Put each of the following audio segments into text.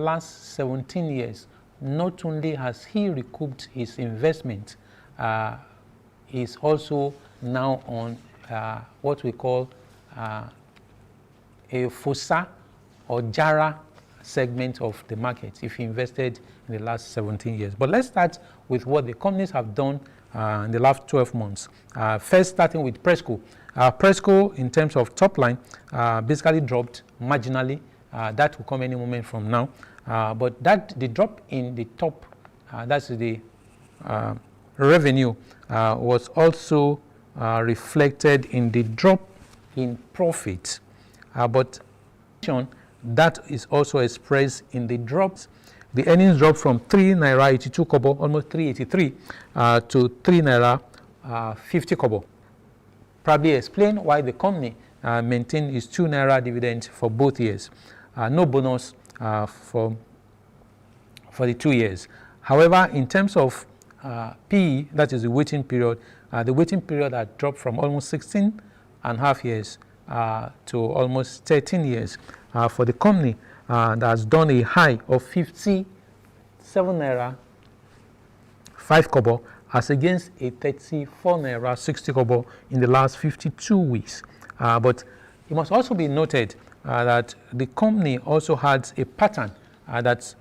last 17 years, not only has he recouped his investment, he's also now on what we call a FOSA or JARA segment of the market if he invested in the last 17 years. But let's start with what the companies have done in the last 12 months. First, starting with Presco. Presco, in terms of top line, basically dropped marginally. That will come any moment from now. But the drop in the top, that's the revenue, was also reflected in the drop in profit. But that is also expressed in the drops. The earnings dropped from 3 naira 82 kobo, almost 383, to 3 naira 50 kobo. Probably explain why the company maintained its 2 naira dividend for both years. No bonus for the 2 years. However, in terms of PE, that is the waiting period had dropped from almost 16.5 years to almost 13 years for the company that has done a high of 57 naira 5 kobo as against a 34 naira 60 kobo in the last 52 weeks. But it must also be noted that the company also has a pattern that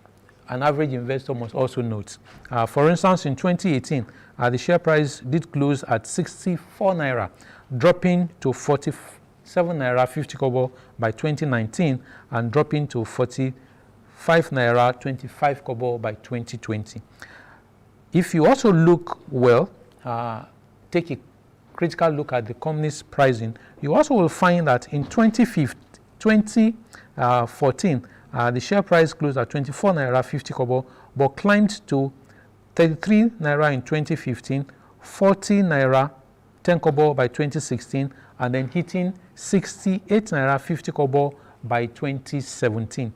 an average investor must also note. For instance, in 2018, the share price did close at 64 naira, dropping to 47 naira 50 kobo by 2019 and dropping to 45 naira 25 kobo by 2020. If you also look well, take a critical look at the company's pricing, you also will find that in 2014, the share price closed at 24 naira 50 kobo, but climbed to 33 naira in 2015, 40 naira 10 kobo by 2016, and then hitting 68 naira 50 kobo by 2017.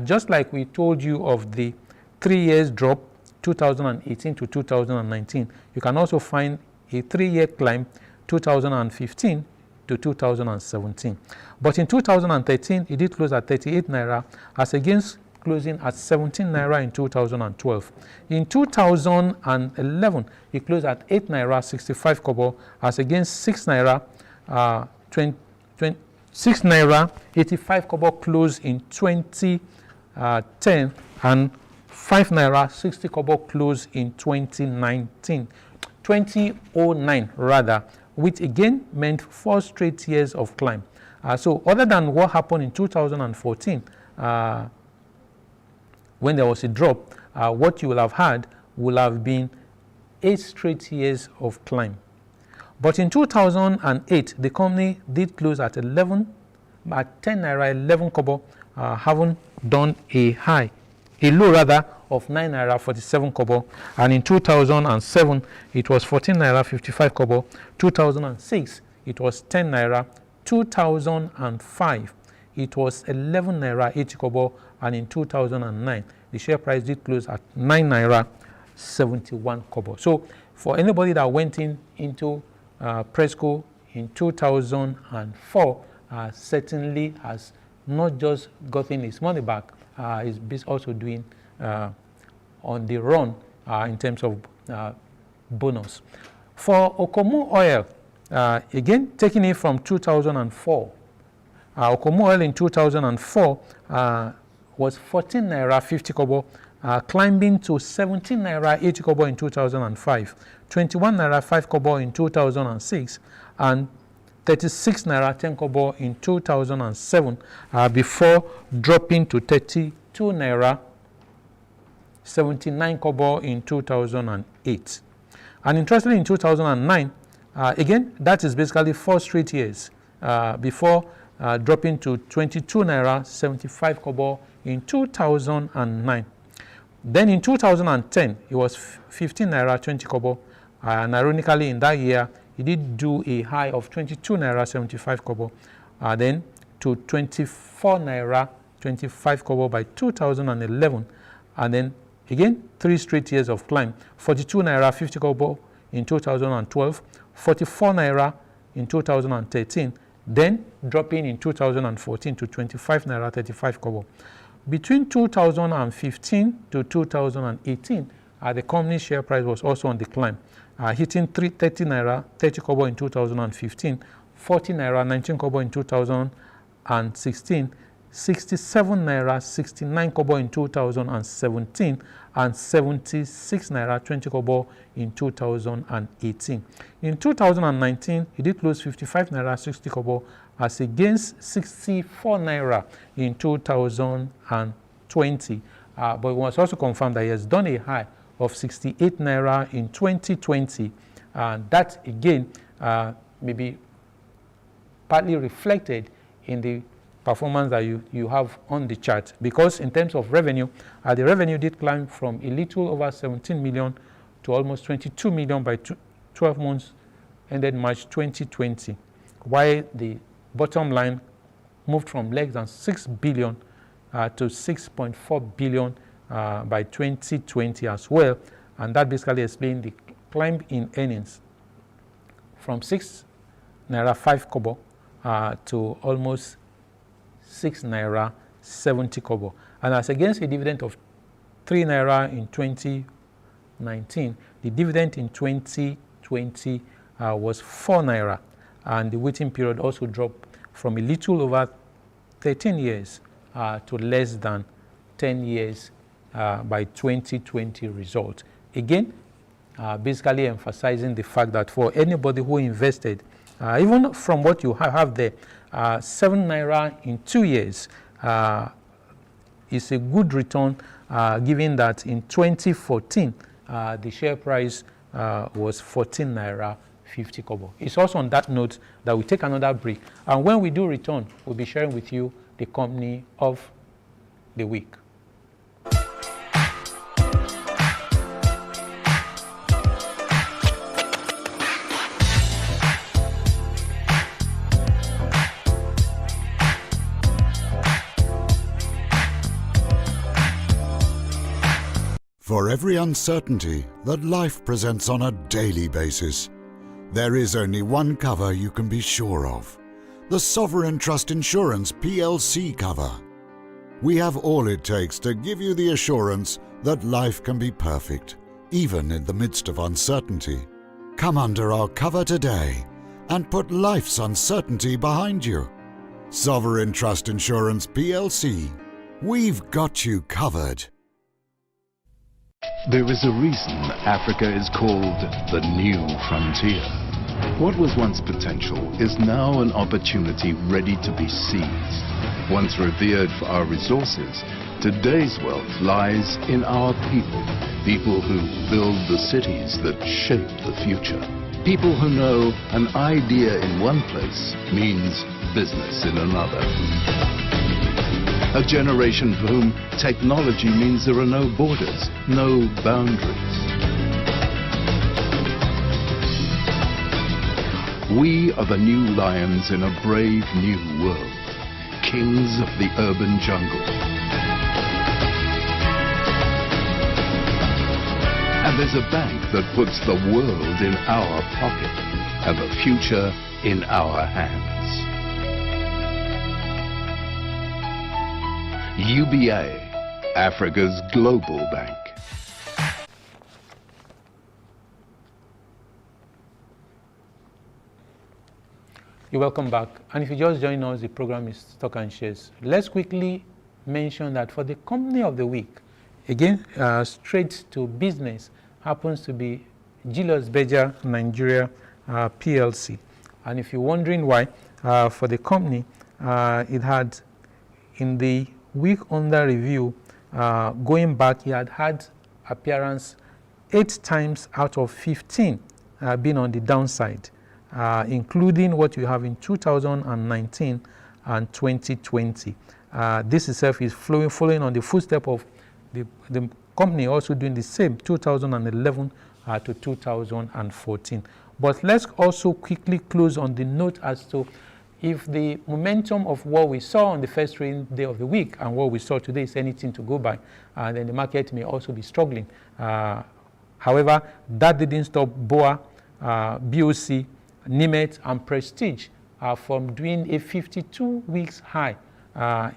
Just like we told you of the 3 years drop, 2018 to 2019, you can also find a 3-year climb, 2015 to 2017. But in 2013, it did close at 38 naira as against closing at 17 naira in 2012. In 2011, it closed at 8 naira 65 kobo as against 6 naira 85 kobo closed in 2010 and 5 naira 60 kobo closed in 2009 rather, which again meant 4 straight years of climb. So other than what happened in 2014, when there was a drop, what you will have had will have been 8 straight years of climb. But in 2008, the company did close at 10 naira 11 kobo, having done a low rather of 9 naira 47 kobo, and in 2007 it was 14 naira 55 kobo, 2006 it was 10 naira, 2005 it was 11 naira 80 kobo, and in 2009 the share price did close at 9 naira 71 kobo. So for anybody that went into Presco in 2004, certainly has not just gotten his money back, is also doing on the run in terms of bonus. For Okomu Oil, again taking it from 2004, Okomu Oil in 2004 was 14 naira 50 kobo, climbing to 17 naira 80 kobo in 2005, 21 naira 5 kobo in 2006, and 36 naira 10 kobo in 2007, before dropping to 32 naira 79 kobo in 2008. And interestingly, in 2009, again, that is basically 4 straight years before dropping to 22 naira 75 kobo in 2009. Then in 2010, it was 15 naira 20 kobo, and ironically, in that year, he did do a high of 22 naira 75 kobo, then to 24 naira 25 kobo by 2011, and then again 3 straight years of climb: 42 naira 50 kobo in 2012, 44 naira in 2013, then dropping in 2014 to 25 naira 35 kobo. Between 2015 to 2018, the company's share price was also on decline, hitting 30 naira 30 kobo in 2015, 40 naira 19 kobo in 2016, 67 naira 69 kobo in 2017, and 76 naira 20 kobo in 2018. In 2019, it did close 55 naira 60 kobo as against 64 naira in 2020. But it was also confirmed that he has done a high of 68 naira in 2020. That again may be partly reflected in the performance that you have on the chart, because in terms of revenue, the revenue did climb from a little over 17 million to almost 22 million by 12 months ended March 2020, while the bottom line moved from less than 6 billion to 6.4 billion by 2020 as well. And that basically explained the climb in earnings from 6 naira 5 kobo to almost 6 naira 70 kobo. And as against a dividend of 3 naira in 2019, the dividend in 2020 was 4 naira, and the waiting period also dropped from a little over 13 years to less than 10 years by 2020 result. Again, basically emphasizing the fact that for anybody who invested, even from what you have there, 7 naira in 2 years is a good return, given that in 2014 the share price was 14 naira 50 kobo. It's also on that note that we take another break, and when we do return, we'll be sharing with you the company of the week. For every uncertainty that life presents on a daily basis, there is only one cover you can be sure of: the Sovereign Trust Insurance PLC cover. We have all it takes to give you the assurance that life can be perfect, even in the midst of uncertainty. Come under our cover today and put life's uncertainty behind you. Sovereign Trust Insurance PLC. We've got you covered. There is a reason Africa is called the new frontier. What was once potential is now an opportunity ready to be seized. Once revered for our resources, today's wealth lies in our people. People who build the cities that shape the future. People who know an idea in one place means business in another. A generation for whom technology means there are no borders, no boundaries. We are the new lions in a brave new world, kings of the urban jungle. And there's a bank that puts the world in our pocket and the future in our hands. UBA, Africa's global bank. You're welcome back. And if you just join us, the program is Stock and Shares. Let's quickly mention that for the company of the week, again, straight to business, happens to be Julius Berger Nigeria PLC. And if you're wondering why, for the company, it had in the week under review, going back, he had appearance 8 times out of 15 being on the downside, including what you have in 2019 and 2020. This itself is following on the footstep of the company also doing the same 2011 to 2014. But let's also quickly close on the note as to if the momentum of what we saw on the first trading day of the week and what we saw today is anything to go by, then the market may also be struggling. However, that didn't stop BOA, BOC, Nimet, and Prestige from doing a 52 weeks high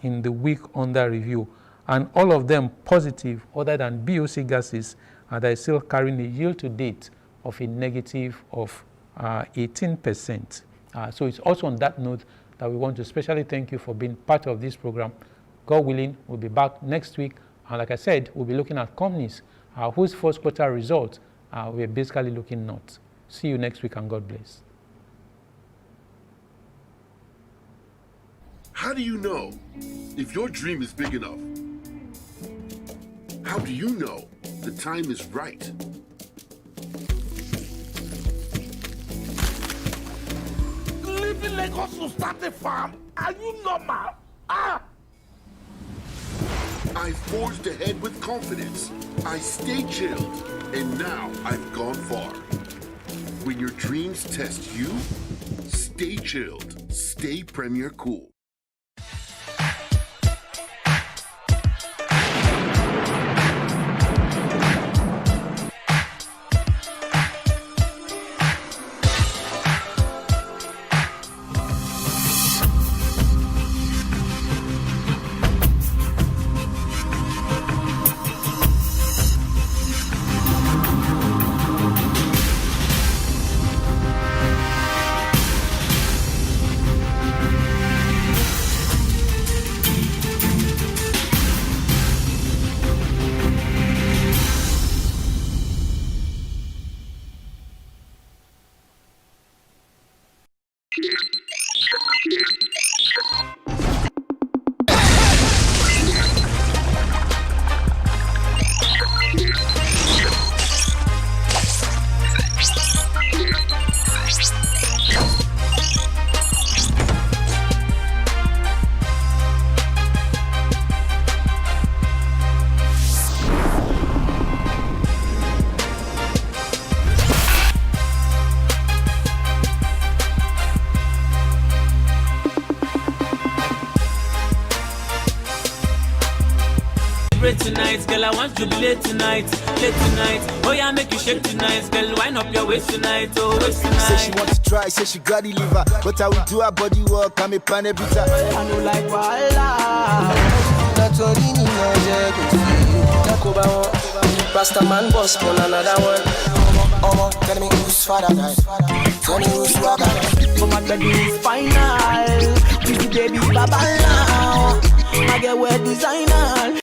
in the week under review. and all of them positive other than BOC gases that is still carrying a yield to date of a negative of 18%. So it's also on that note that we want to especially thank you for being part of this program. God willing, we'll be back next week. And like I said, we'll be looking at companies whose first quarter results we're basically looking north. See you next week, and God bless. How do you know if your dream is big enough? How do you know the time is right? Leaving Lagos to start a farm? Are you normal? I forged ahead with confidence. I stayed chilled, and now I've gone far. When your dreams test you, stay chilled, stay Premier Cool. Tonight, girl, I want to be late tonight. Oh yeah, make you shake tonight, girl. Wind up your waist tonight, oh waist tonight. Say she want to try, say she got the liver, but I will do her body work. I'm a pan every time. I know like Walla. That's all you need, Rasta man boss on another one. Tell me who's father guy. Tell me who's swagger. For my baby is final. Pretty baby baba now. I get wear designer.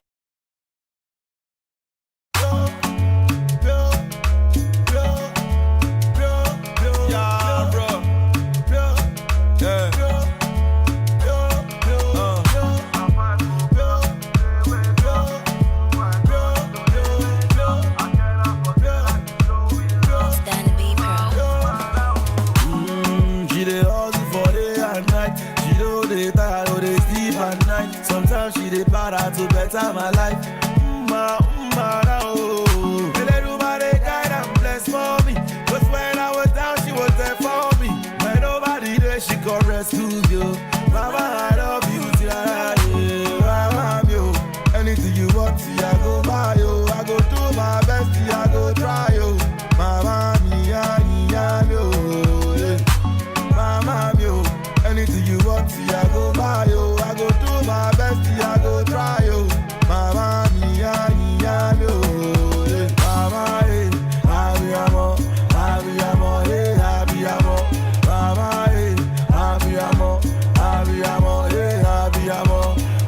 Sometimes she dey para to better my life.